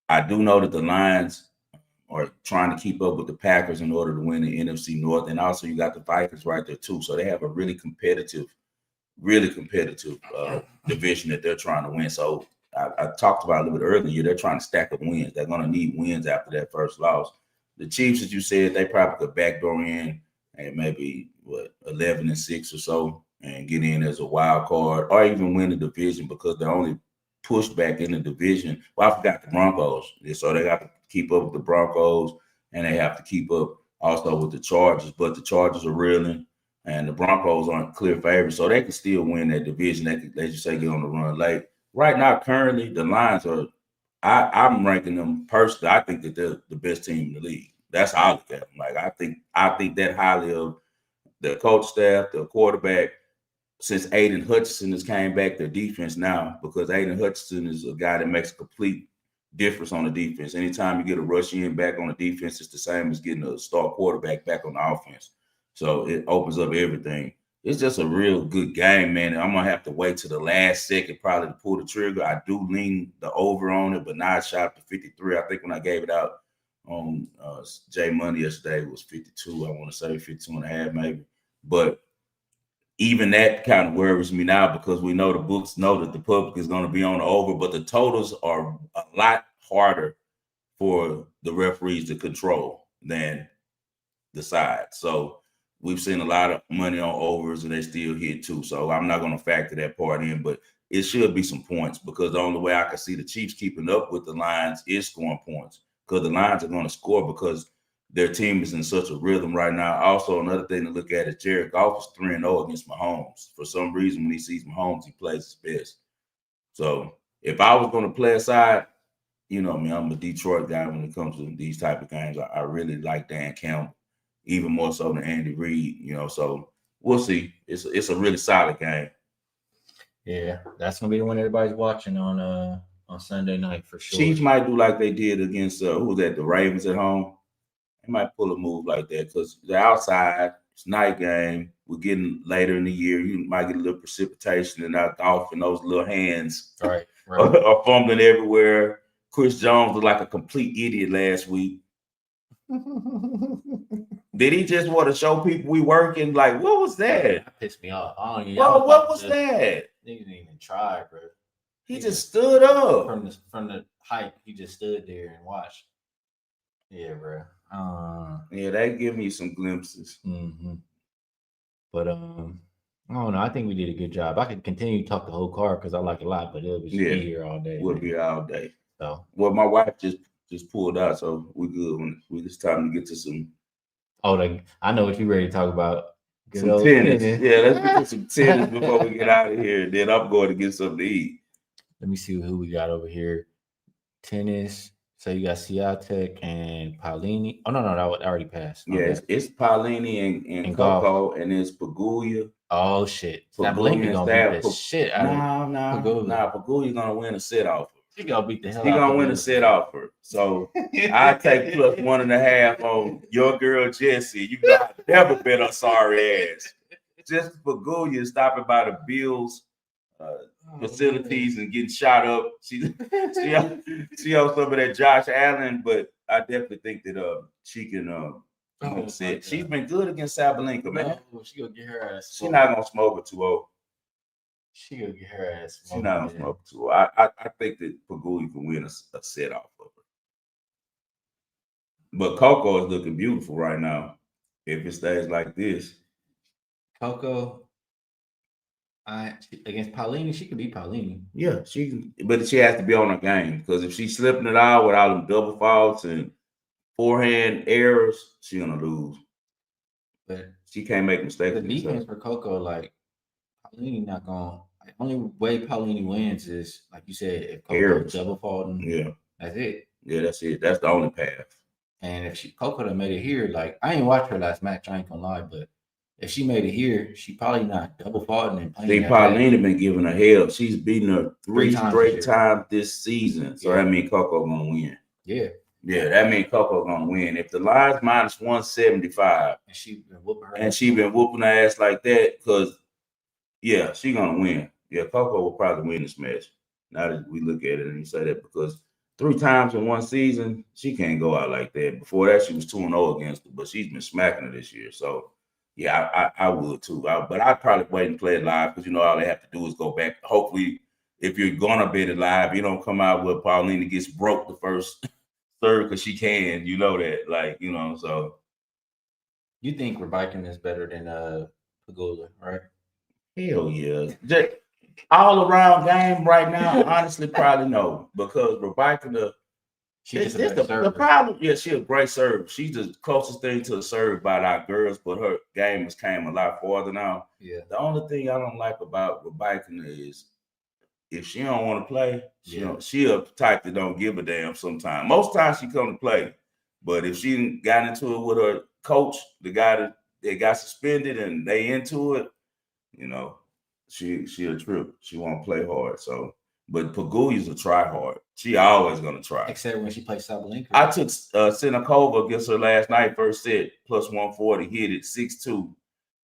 I do know that the Lions are trying to keep up with the Packers in order to win the NFC North. And also you got the Vikings right there too. So they have a really competitive division that they're trying to win. So I talked about a little bit earlier. They're trying to stack up wins. They're going to need wins after that first loss. The Chiefs, as you said, they probably could backdoor in and maybe 11-6 or so and get in as a wild card or even win the division because they're only pushed back in the division. Well, I forgot the Broncos. So they have to keep up with the Broncos and they have to keep up also with the Chargers. But the Chargers are reeling and the Broncos aren't clear favorites. So they can still win that division. They can, as you say, get on the run late. Right now, currently, the Lions are I'm ranking them personally. I think that they're the best team in the league. That's how I look at them. Like, I think that highly of the coach staff, the quarterback. Since Aiden Hutchinson has came back, their defense now, because Aiden Hutchinson is a guy that makes a complete difference on the defense. Anytime you get a rush in back on the defense, it's the same as getting a star quarterback back on the offense. So it opens up everything. It's just a real good game, man. And I'm going to have to wait till the last second probably to pull the trigger. I do lean the over on it, but now it's shot up to 53. I think when I gave it out on J Money yesterday, it was 52. I want to say 52.5 maybe. But even that kind of worries me now because we know the books know that the public is going to be on the over, but the totals are a lot harder for the referees to control than the side. So we've seen a lot of money on overs, and they still hit too. So I'm not going to factor that part in, but it should be some points, because the only way I can see the Chiefs keeping up with the Lions is scoring points, because the Lions are going to score because their team is in such a rhythm right now. Also, another thing to look at is Jared Goff is 3-0 against Mahomes. For some reason, when he sees Mahomes, he plays his best. So if I was going to play a side, you know me, I'm a Detroit guy when it comes to these type of games. I really like Dan Campbell, even more so than Andy Reid, you know. So we'll see. It's a really solid game. Yeah, that's gonna be the one everybody's watching on Sunday night for sure. Chiefs might do like they did against who was that, the Ravens at home. They might pull a move like that because they're outside. It's night game. We're getting later in the year. You might get a little precipitation and that golf and those little hands right. are fumbling everywhere. Chris Jones looked like a complete idiot last week. Did he just want to show people we working? Like, what was that? That pissed me off. What was that? He didn't even try, bro. He just stood up from the height. He just stood there and watched. Yeah, bro. Yeah, that give me some glimpses. Mm-hmm. But I don't know. I think we did a good job. I could continue to talk the whole card because I like it a lot, but it was be here all day. We'll be all day. So, well, my wife just pulled out, so we're good. When it's time to get to some. Oh, I know what you're ready to talk about. Some tennis. Yeah, let's get to some tennis before we get out of here. Then I'm going to get something to eat. Let me see who we got over here. Tennis. So you got Swiatek and Paolini. Oh no, that already passed. Yeah, it's Paolini and Coco, and it's Paguglia. Oh shit! Sabalenka gonna beat the shit out of Paguglia. Paguglia gonna win a set off. He gonna beat the hell. He gonna win a set off her. So I take plus 1.5 on your girl Jessie. You know, I've never been a sorry ass. Just Paguglia stopping by the Bills facilities and getting shot up. She on some of that Josh Allen, but I definitely think that she can she's been good against Sabalenka, man. No, she gonna get her ass. She's not gonna smoke it 2-0. She gonna get her ass. She's not gonna smoke it 2-0. I think that Paguglia can win a set off of her. But Coco is looking beautiful right now. If it stays like this, Coco. Against Paolini, she could beat Paolini. Yeah, she can, but she has to be on her game, because if she's slipping it out with all them double faults and forehand errors, she's gonna lose. But she can't make mistakes. The defense for Coco, like Paolini, not gonna. The only way Paolini wins is, like you said, if Coco double faulting. Yeah, that's it. Yeah, that's it. That's the only path. And if Coco done made it here, like I ain't watched her last match, I ain't gonna lie, but if she made it here, she probably not double faulting and playing. Paulina been giving her hell. She's beaten her three straight times this season. So that means Coco gonna win. Yeah. Yeah, that means Coco gonna win. If the line's minus 175 and she been whooping her ass like that, because she gonna win. Yeah, Coco will probably win this match. Now that we look at it and you say that, because 3 times in one season, she can't go out like that. Before that, she was 2-0 against her, but she's been smacking her this year. So yeah, I would too. But I'd probably wait and play it live, because all they have to do is go back. Hopefully, if you're gonna bet it live, you don't come out with Paulina gets broke the first serve, because she can. You know that, so. You think Viking is better than Paguglia, right? Hell yeah. Just all around game right now, honestly, probably no, because Viking the problem. Yeah, she's a great serve. She's the closest thing to a serve by our girls, but her game has came a lot farther now. Yeah. The only thing I don't like about Viking is if she don't want to play, she a type that don't give a damn sometimes. Most times she come to play. But if she got into it with her coach, the guy that got suspended, and they into it, she a trip. She won't play hard. So, but Paguglia's a try hard. She always gonna try. Except when she plays Sabalenka. I took Sinakova against her last night, first set, plus 140, hit it 6-2.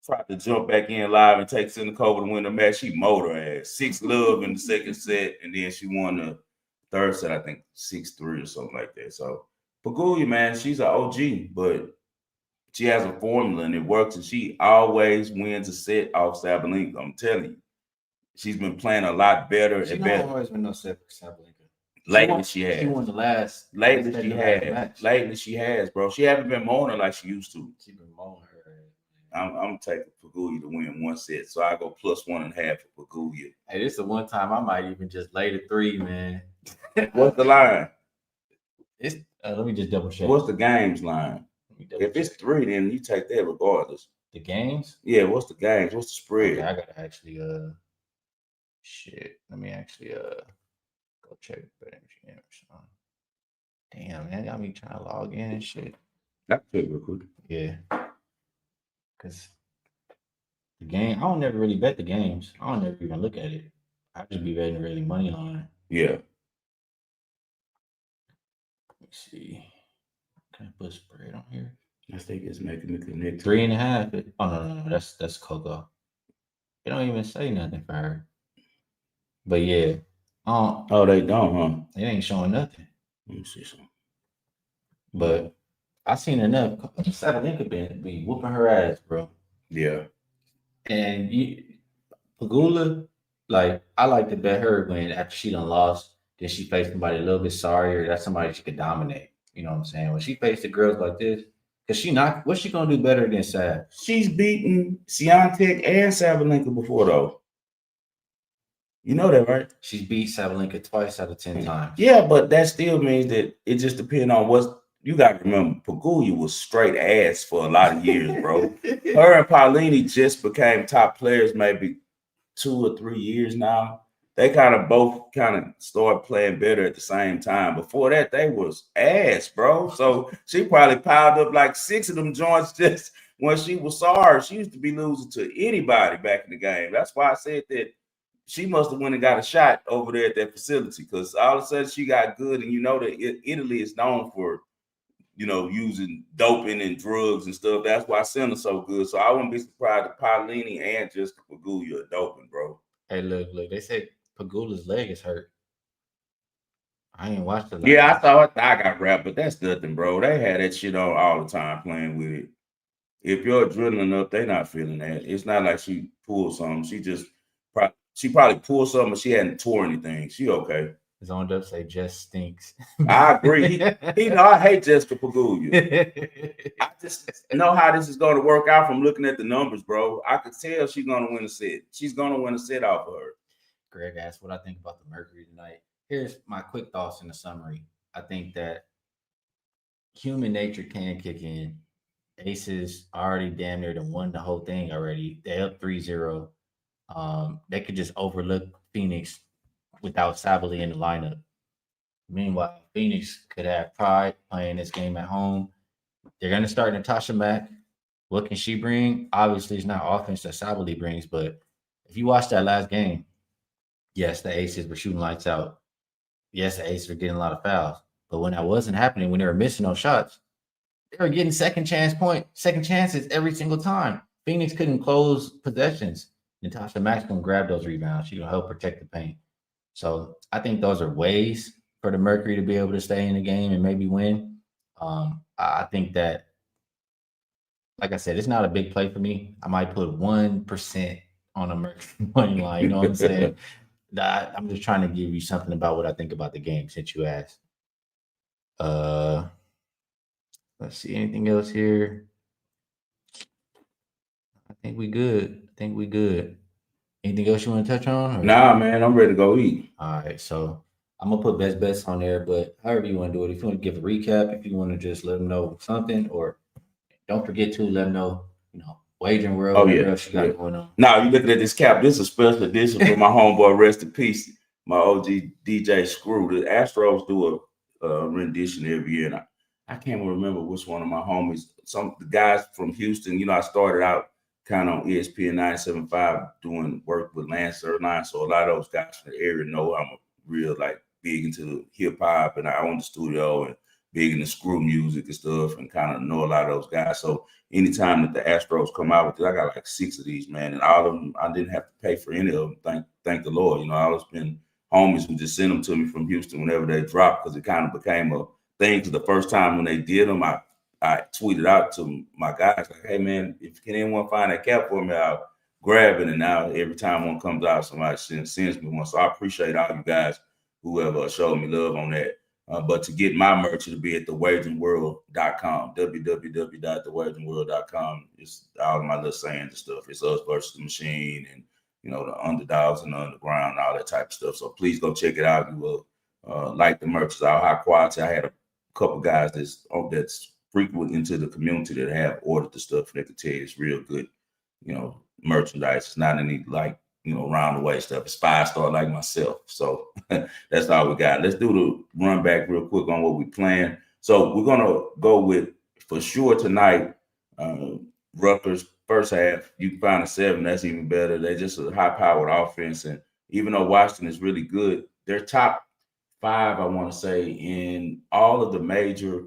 Tried to jump back in live and take Sinakova to win the match. She mowed her ass. 6-love in the second set, and then she won the third set, I think 6-3 or something like that. So Paguglia, man, she's an OG, but she has a formula and it works, and she always wins a set off Sabalenka. I'm telling you. She's been playing a lot better and better. She always win no set for Sabalenka. Lately she has. She won the last. Lately she has. Lately she has, bro. She haven't been moaning like she used to. She been moaning her. I'm taking Pagulia to win 1 set, so I go +1.5 for Pagulia. Hey, this is the one time I might even just lay the 3, man. What's the line? It's let me just double check. What's the games line? If it's 3, then you take that regardless. The games? Yeah, what's the games? What's the spread? Okay, I gotta actually shit. Let me actually go check BetMGM or something. Damn, man, got me trying to log in and shit. That's it real quick. Yeah. Cause the game, I don't never really bet the games. I don't never even look at it. I just be betting really money line. Yeah. Let me see. Can I put spread on here? I think it's making the connect. 3.5. Oh no, that's Coco. It don't even say nothing for her. But yeah. Oh, they don't, huh? It ain't showing nothing. Let me see something. But I seen enough. Sabalenka be whooping her ass, bro. Yeah. And Pagula, like, I like to bet her when after she done lost, then she faced somebody a little bit sorrier. That's somebody she could dominate. You know what I'm saying? When she faced the girls like this, because what's she gonna do better than Sab? She's beaten Swiatek and Sabalenka before, though. You know that, right? She's beat Sabalenka twice out of 10 times. Yeah, but that still means that it just depends on what's. You got to remember, Pagulia was straight ass for a lot of years, bro. Her and Paulini just became top players maybe 2 or 3 years now. They kind of both kind of started playing better at the same time. Before that, they was ass, bro. So she probably piled up like 6 of them joints just when she was sorry. She used to be losing to anybody back in the game. That's why I said that she must have went and got a shot over there at that facility, because all of a sudden she got good. And you know that Italy is known for, you know, using doping and drugs and stuff. That's why Senna's so good. So I wouldn't be surprised if Paulini and Jessica Pagula are doping, bro. Hey, look, they said Pagula's leg is hurt. I ain't watched the. Yeah, I thought I got wrapped, but that's nothing, bro. They had that shit on all the time playing with it. If you're adrenaline up, they're not feeling that. It's not like she pulled something. She probably pulled something, but she hadn't tore anything. She okay. His own dub say Jess stinks. I agree. He know I hate Jessica Pagula. I just know how this is going to work out from looking at the numbers, bro. I could tell she's going to win a set. She's going to win a set off of her. Greg asked what I think about the Mercury tonight. Here's my quick thoughts in the summary. I think that human nature can kick in. Aces already damn near won the whole thing already. They up 3-0. They could just overlook Phoenix without Sabally in the lineup. Meanwhile, Phoenix could have pride playing this game at home. They're going to start Natasha Mack. What can she bring? Obviously, it's not offense that Sabally brings, but if you watch that last game, yes, the Aces were shooting lights out. Yes, the Aces were getting a lot of fouls. But when that wasn't happening, when they were missing those shots, they were getting second chances every single time. Phoenix couldn't close possessions. Natasha Mack's going to grab those rebounds. She's going to help protect the paint. So I think those are ways for the Mercury to be able to stay in the game and maybe win. I think that, like I said, it's not a big play for me. I might put 1% on a Mercury money line. You know what I'm saying? I'm just trying to give you something about what I think about the game since you asked. Let's see, anything else here? I think we good. Anything else you want to touch on? Or? Nah, man, I'm ready to go eat. All right, so I'm going to put best bets on there, but however you want to do it. If you want to give a recap, if you want to just let them know something, or don't forget to let them know, Wagering World, whatever else you got going on. Now, you looking at this cap, this is a special edition for my homeboy, rest in peace, my OG DJ Screw. The Astros do a rendition every year, and I can't remember which one of my homies, the guys from Houston, I started out kind of on ESPN 97.5 doing work with Lance Erline, so a lot of those guys from the area know I'm a real, big into hip-hop, and I own the studio, and big into screw music and stuff, and kind of know a lot of those guys. So anytime that the Astros come out with it, I got 6 of these, man, and all of them, I didn't have to pay for any of them. Thank the Lord. All it's been homies who just send them to me from Houston whenever they drop, because it kind of became a thing. Because the first time when they did them, I tweeted out to my guys, like, hey, man, if can anyone find that cap for me, I'll grab it. And now every time one comes out, somebody sends me one. So I appreciate all you guys whoever showed me love on that. But to get my merch, it'll be at thewageringworld.com, www.thewageringworld.com. It's all of my little sayings and stuff. It's us versus the machine and, the underdogs and the underground and all that type of stuff. So please go check it out. You will like the merch. It's all high quality. I had a couple guys that's frequent into the community that have ordered the stuff. They could tell you it's real good, merchandise. It's not any round the way stuff. It's 5-star like myself. So that's all we got. Let's do the run back real quick on what we plan. So we're gonna go with, for sure tonight, Rutgers first half. You can find a 7. That's even better. They're just a high-powered offense, and even though Washington is really good, they're top 5, I want to say, in all of the major,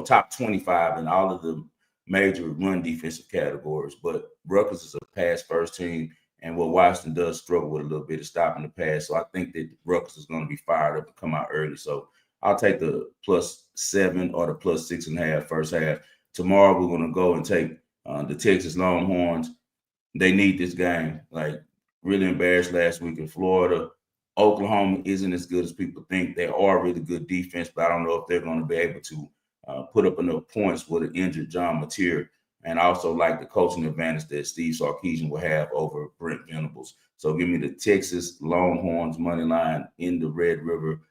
top 25 in all of the major run defensive categories. But Rutgers is a pass-first team. And what Washington does struggle with a little bit is stopping the pass. So I think that Rutgers is going to be fired up and come out early. So I'll take the +7 or the +6.5 first half. Tomorrow we're going to go and take the Texas Longhorns. They need this game. Like, really embarrassed last week in Florida. Oklahoma isn't as good as people think. They are really good defense, but I don't know if they're going to be able to put up enough points with an injured John Mateer. And also like the coaching advantage that Steve Sarkisian will have over Brent Venables. So give me the Texas Longhorns money line in the Red River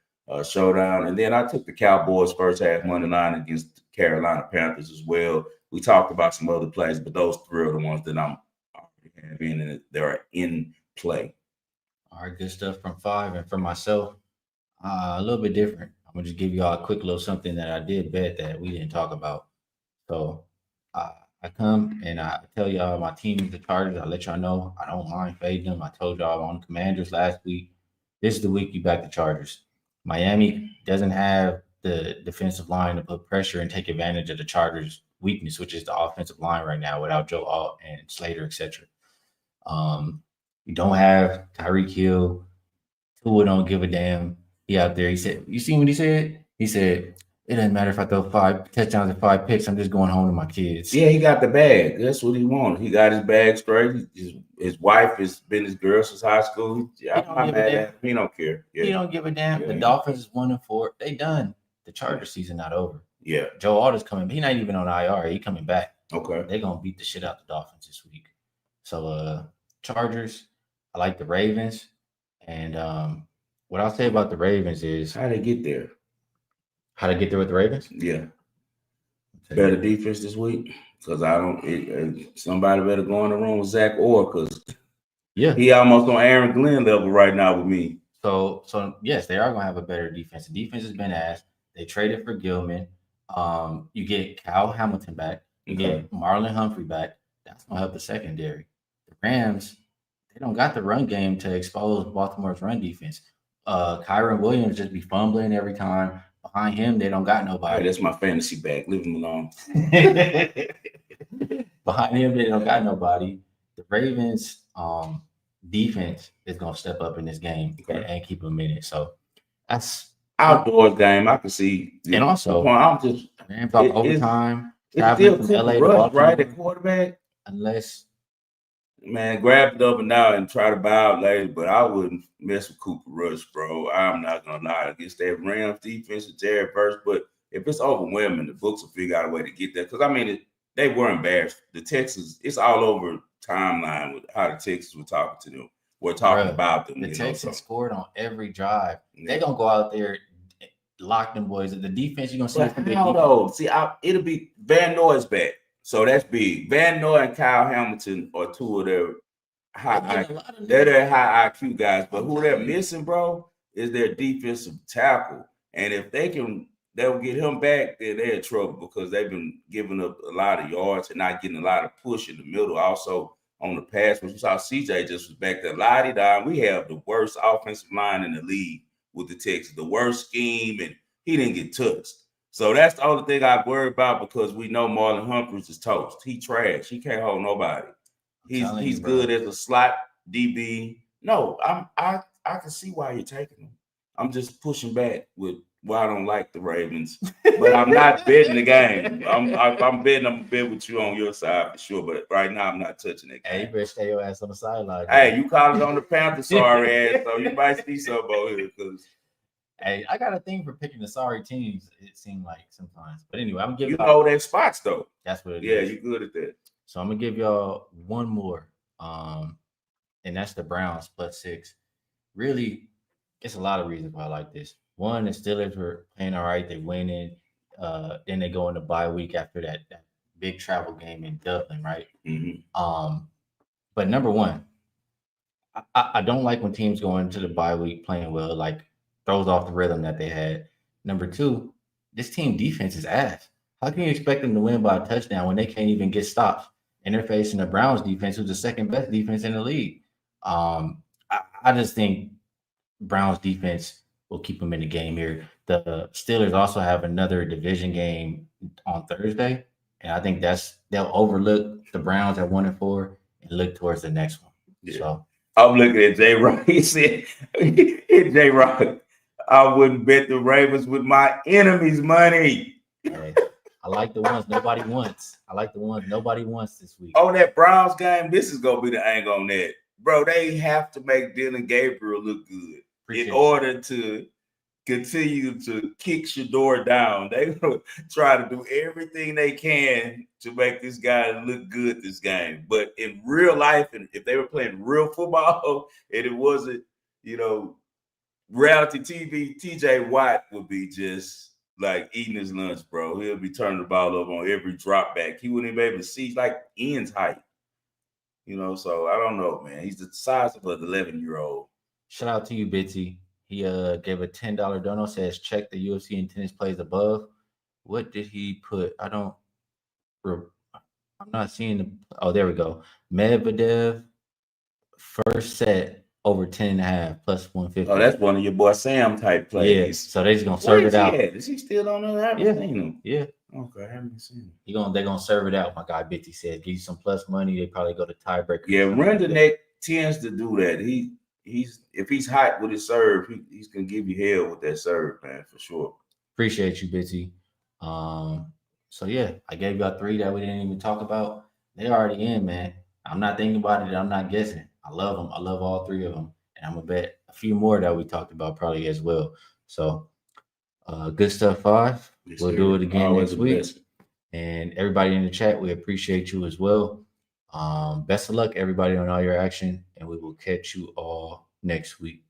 showdown. And then I took the Cowboys first half money line against the Carolina Panthers as well. We talked about some other plays, but those 3 are the ones that I'm already having and they're in play. All right, good stuff from 5. And for myself, a little bit different. I'm gonna just give you all a quick little something that I did bet that we didn't talk about. So I come and I tell y'all my team is the Chargers. I let y'all know I don't mind fading them. I told y'all on the Commanders last week. This is the week you back the Chargers. Miami doesn't have the defensive line to put pressure and take advantage of the Chargers' weakness, which is the offensive line right now without Joe Alt and Slater, etc. You don't have Tyreek Hill. Tua don't give a damn. He out there. He said, you see what he said? He said, it doesn't matter if I throw 5 touchdowns and 5 picks. I'm just going home to my kids. Yeah, he got the bag. That's what he wanted. He got his bag straight. His wife has been his girl since high school. I'm mad at him. He don't care. Yeah. He don't give a damn. The Dolphins is 1-4. They done. The Chargers season not over. Yeah. Joe Alt is coming. He's not even on IR. He coming back. Okay. They're gonna beat the shit out the Dolphins this week. So Chargers. I like the Ravens. And what I'll say about the Ravens is how they get there. How to get there with the Ravens? Yeah. Better defense this week because somebody better go in the room with Zach Orr because he almost on Aaron Glenn level right now with me. So yes, they are going to have a better defense. The defense has been asked. They traded for Gilman. You get Kyle Hamilton back. You get Marlon Humphrey back. That's going to help the secondary. The Rams, they don't got the run game to expose Baltimore's run defense. Kyron Williams just be fumbling every time. Behind him, they don't got nobody. Right, that's my fantasy back. Leave him alone. Behind him, they don't got nobody. The Ravens defense is going to step up in this game and keep them in it. So that's outdoors game. I can see. And also, I'm just Rams off overtime. It's still Cooper Rush, right? At quarterback. Unless, man, grab it up and down and try to buy out later, but I wouldn't mess with Cooper Rush, bro. I'm not gonna lie against that Rams defense with Jared Verse, but if it's overwhelming, the books will figure out a way to get there. Because I mean, they were embarrassed. The Texans, it's all over timeline with how the Texans were talking to them. We're talking about them. The Texans scored on every drive. They're gonna go out there, lock them boys. The defense, you're gonna see. But how though? See, it'll be Van Noy's back. So that's big. Van Noy and Kyle Hamilton are 2 of their high IQ guys. But who they're missing, bro, is their defensive tackle. And if they'll get him back, then they're in trouble because they've been giving up a lot of yards and not getting a lot of push in the middle. Also on the pass, which you saw CJ just was back there. Lottie-da, we have the worst offensive line in the league with the Texans, the worst scheme, and he didn't get touched. So that's the only thing I worry about because we know Marlon Humphreys is toast. He trash. He can't hold nobody. He's good as a slot DB. No, I can see why you're taking him. I'm just pushing back with why I don't like the Ravens, but I'm not betting the game. I'm betting. I'm bet with you on your side for sure. But right now, I'm not touching it. Hey, you better stay your ass on the sideline. Hey, you call it on the Panthers, sorry ass. So you might see something over here because Hey, I got a thing for picking the sorry teams. It seemed like sometimes, but anyway, I'm gonna give You y'all. know their spots though. That's what it Yeah, is. you good at that. So I'm gonna give y'all one more, and that's the Browns +6. Really, it's a lot of reasons why I like this. One, the Steelers were playing all right; they winning. Then they go into bye week after that big travel game in Dublin, right? But number one, I don't like when teams go into the bye week playing well, like throws off the rhythm that they had. Number two, this team defense is ass. How can you expect them to win by a touchdown when they can't even get stops? And they're facing the Browns defense, who's the second best defense in the league. I just think Browns defense will keep them in the game here. The Steelers also have another division game on Thursday, and I think they'll overlook the Browns at 1-4 and look towards the next one. Yeah. So I'm looking at J Rock. He said, J Rock, I wouldn't bet the Ravens with my enemies' money. hey, I like the ones nobody wants. I like the ones nobody wants this week. On that Browns game, this is gonna be the angle on that. Bro, they have to make Dylan Gabriel look good in order to continue to kick Shador down. They're gonna try to do everything they can to make this guy look good this game. But in real life, and if they were playing real football and it wasn't, reality TV, TJ Watt would be just like eating his lunch, bro. He'll be turning the ball over on every drop back. He wouldn't even be able to see like Ian's height. So I don't know, man. He's the size of an 11-year-old. Shout out to you, Bitsy. He gave a $10 dono, says check the UFC and tennis plays above. What did he put? I'm not seeing the. Oh, there we go. Medvedev first set over 10.5 plus 150. Oh, that's one of your boy Sam type plays. Yeah, so they just gonna serve it out. Is he still on there? I haven't seen him. Yeah. Okay, I haven't seen him. They're gonna serve it out. My guy Bitsy said, give you some plus money. They probably go to tiebreaker. Yeah, Rendenek tends to do that. If he's hot with his serve, he's gonna give you hell with that serve, man, for sure. Appreciate you, Bitsy. So yeah, I gave y'all 3 that we didn't even talk about. They already in, man. I'm not thinking about it. I'm not guessing. I love them. I love all 3 of them, and I'm gonna bet a few more that we talked about probably as well. So, good stuff, 5. Yes, we'll do it again next week. And everybody in the chat, we appreciate you as well. Best of luck, everybody, on all your action, and we will catch you all next week.